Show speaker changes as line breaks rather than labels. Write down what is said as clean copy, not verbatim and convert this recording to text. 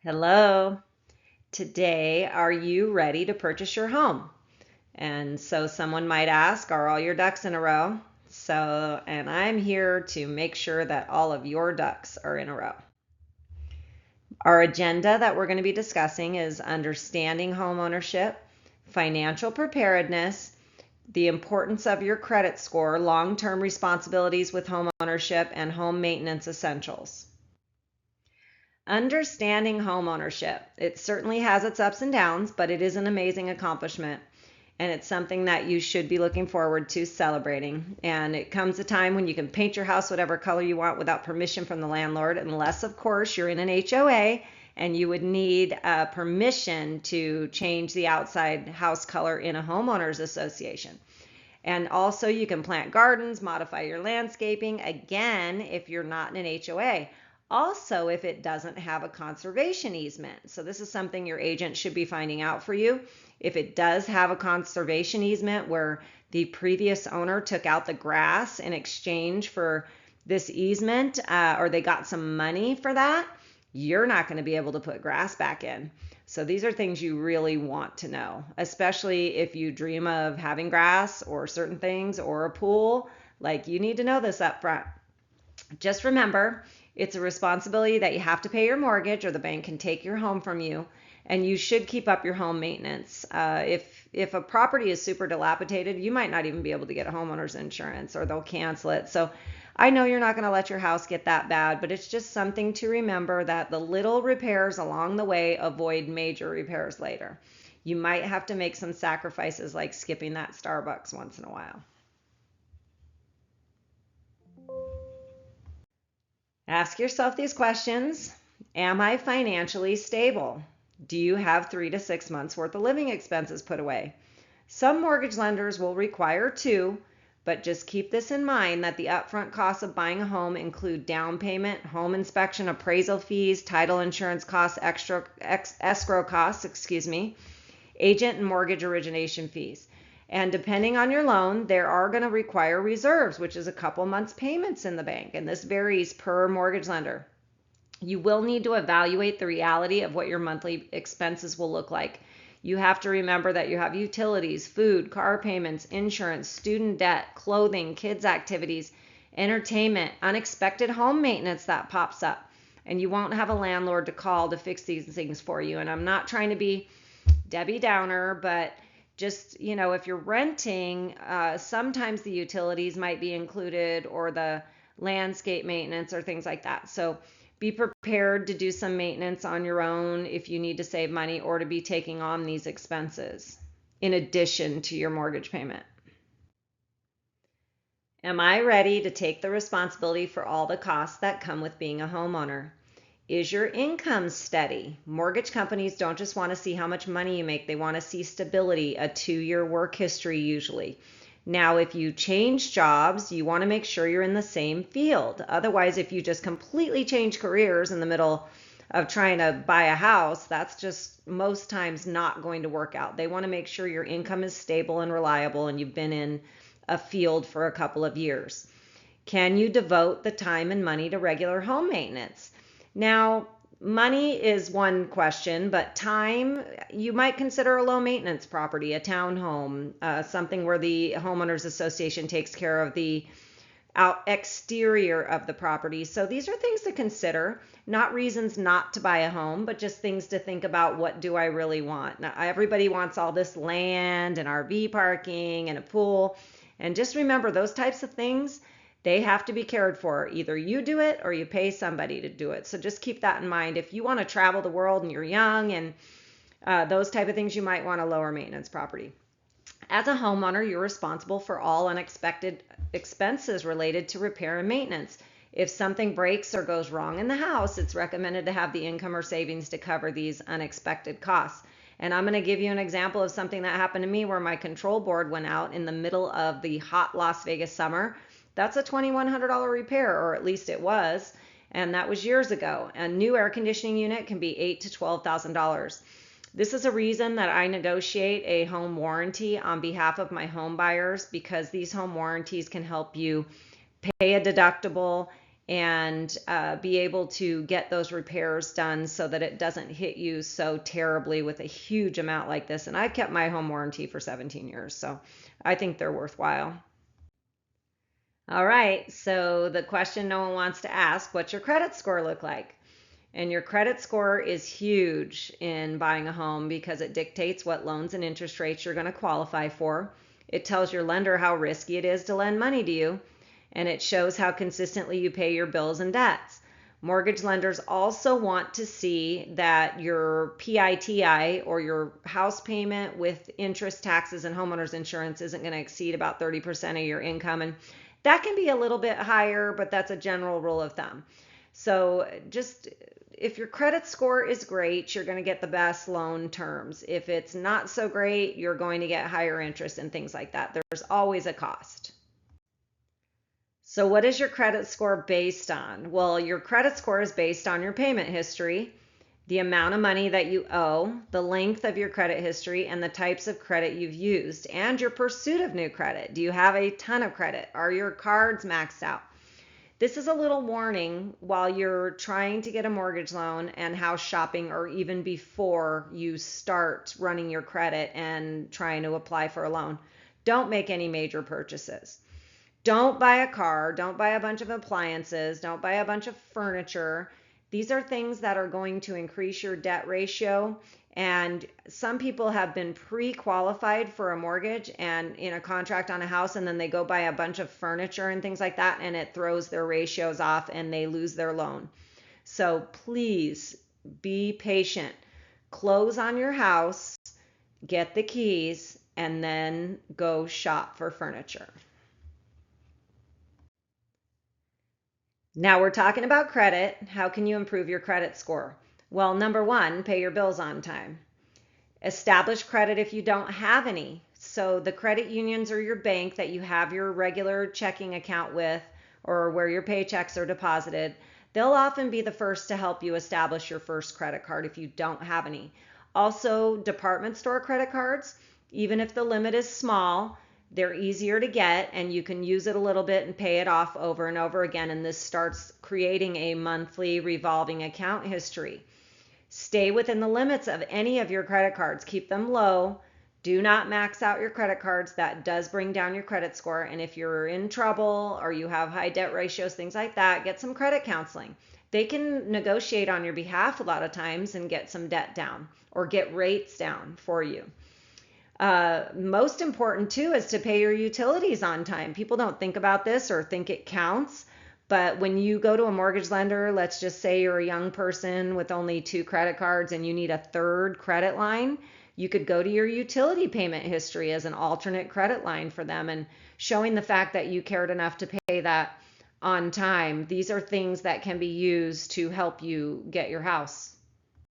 Hello. Today, are you ready to purchase your home? And so someone might ask, are all your ducks in a row? And I'm here to make sure that all of your ducks are in a row. Our agenda that we're going to be discussing is understanding homeownership, financial preparedness, the importance of your credit score, long-term responsibilities with homeownership, and home maintenance essentials. Understanding homeownership. It certainly has its ups and downs, but it is an amazing accomplishment. And it's something that you should be looking forward to celebrating. And it comes a time when you can paint your house whatever color you want without permission from the landlord, unless, of course, you're in an HOA and you would need permission to change the outside house color in a homeowners association. And also, you can plant gardens, modify your landscaping, again, if you're not in an HOA. Also, if it doesn't have a conservation easement. So this is something your agent should be finding out for you. If it does have a conservation easement where the previous owner took out the grass in exchange for this easement, or they got some money for that, you're not going to be able to put grass back in. So these are things you really want to know, especially if you dream of having grass or certain things or a pool. Like, you need to know this up front. Just remember, it's a responsibility that you have to pay your mortgage or the bank can take your home from you, and you should keep up your home maintenance. If a property is super dilapidated, you might not even be able to get a homeowner's insurance, or they'll cancel it. So I know you're not going to let your house get that bad, but it's just something to remember that the little repairs along the way avoid major repairs later. You might have to make some sacrifices, like skipping that Starbucks once in a while. Ask yourself these questions. Am I financially stable? Do you have 3 to 6 months worth of living expenses put away? Some mortgage lenders will require 2, but just keep this in mind that the upfront costs of buying a home include down payment, home inspection, appraisal fees, title insurance costs, escrow costs, agent and mortgage origination fees. And depending on your loan, there are going to require reserves, which is a couple months payments in the bank. And this varies per mortgage lender. You will need to evaluate the reality of what your monthly expenses will look like. You have to remember that you have utilities, food, car payments, insurance, student debt, clothing, kids' activities, entertainment, unexpected home maintenance that pops up. And you won't have a landlord to call to fix these things for you. And I'm not trying to be Debbie Downer, but just, if you're renting, sometimes the utilities might be included, or the landscape maintenance or things like that. So be prepared to do some maintenance on your own if you need to save money, or to be taking on these expenses in addition to your mortgage payment. Am I ready to take the responsibility for all the costs that come with being a homeowner? Is your income steady? Mortgage companies don't just want to see how much money you make. They want to see stability, a 2-year work history usually. Now, if you change jobs, you want to make sure you're in the same field. Otherwise, if you just completely change careers in the middle of trying to buy a house, that's just most times not going to work out. They want to make sure your income is stable and reliable and you've been in a field for a couple of years. Can you devote the time and money to regular home maintenance? Now, money is one question, but time, you might consider a low maintenance property, a townhome, something where the homeowners association takes care of the exterior of the property. So these are things to consider, not reasons not to buy a home, but just things to think about. What do I really want? Now, everybody wants all this land and RV parking and a pool. And just remember, those types of things, they have to be cared for. Either you do it or you pay somebody to do it. So just keep that in mind. If you want to travel the world and you're young and those type of things, you might want a lower maintenance property. As a homeowner, you're responsible for all unexpected expenses related to repair and maintenance. If something breaks or goes wrong in the house, it's recommended to have the income or savings to cover these unexpected costs. And I'm going to give you an example of something that happened to me where my control board went out in the middle of the hot Las Vegas summer. That's a $2,100 repair, or at least it was, and that was years ago. A new air conditioning unit can be $8,000 to $12,000. This is a reason that I negotiate a home warranty on behalf of my home buyers, because these home warranties can help you pay a deductible and be able to get those repairs done so that it doesn't hit you so terribly with a huge amount like this. And I've kept my home warranty for 17 years, so I think they're worthwhile. All right, so the question no one wants to ask, what's your credit score look like? And your credit score is huge in buying a home because it dictates what loans and interest rates you're going to qualify for. It tells your lender how risky it is to lend money to you, and it shows how consistently you pay your bills and debts. Mortgage lenders also want to see that your PITI, or your house payment with interest, taxes, and homeowners insurance, isn't going to exceed about 30% of your income. And that can be a little bit higher, but that's a general rule of thumb. So just if your credit score is great, you're going to get the best loan terms. If it's not so great, you're going to get higher interest and things like that. There's always a cost. So what is your credit score based on? Well, your credit score is based on your payment history, the amount of money that you owe, the length of your credit history, and the types of credit you've used, and your pursuit of new credit. Do you have a ton of credit? Are your cards maxed out? This is a little warning while you're trying to get a mortgage loan and house shopping, or even before you start running your credit and trying to apply for a loan. Don't make any major purchases. Don't buy a car. Don't buy a bunch of appliances. Don't buy a bunch of furniture. These are things that are going to increase your debt ratio. And some people have been pre-qualified for a mortgage and in a contract on a house, and then they go buy a bunch of furniture and things like that, and it throws their ratios off and they lose their loan. So please be patient. Close on your house, get the keys, and then go shop for furniture. Now we're talking about credit. How can you improve your credit score? Well, number one, pay your bills on time. Establish credit if you don't have any. So the credit unions or your bank that you have your regular checking account with, or where your paychecks are deposited, they'll often be the first to help you establish your first credit card if you don't have any. Also, department store credit cards, even if the limit is small, they're easier to get, and you can use it a little bit and pay it off over and over again. And this starts creating a monthly revolving account history. Stay within the limits of any of your credit cards. Keep them low. Do not max out your credit cards. That does bring down your credit score. And if you're in trouble or you have high debt ratios, things like that, get some credit counseling. They can negotiate on your behalf a lot of times and get some debt down or get rates down for you. Most important too is to pay your utilities on time. People don't think about this or think it counts. But when you go to a mortgage lender, let's just say you're a young person with only 2 credit cards and you need a third credit line, you could go to your utility payment history as an alternate credit line for them, and showing the fact that you cared enough to pay that on time. These are things that can be used to help you get your house.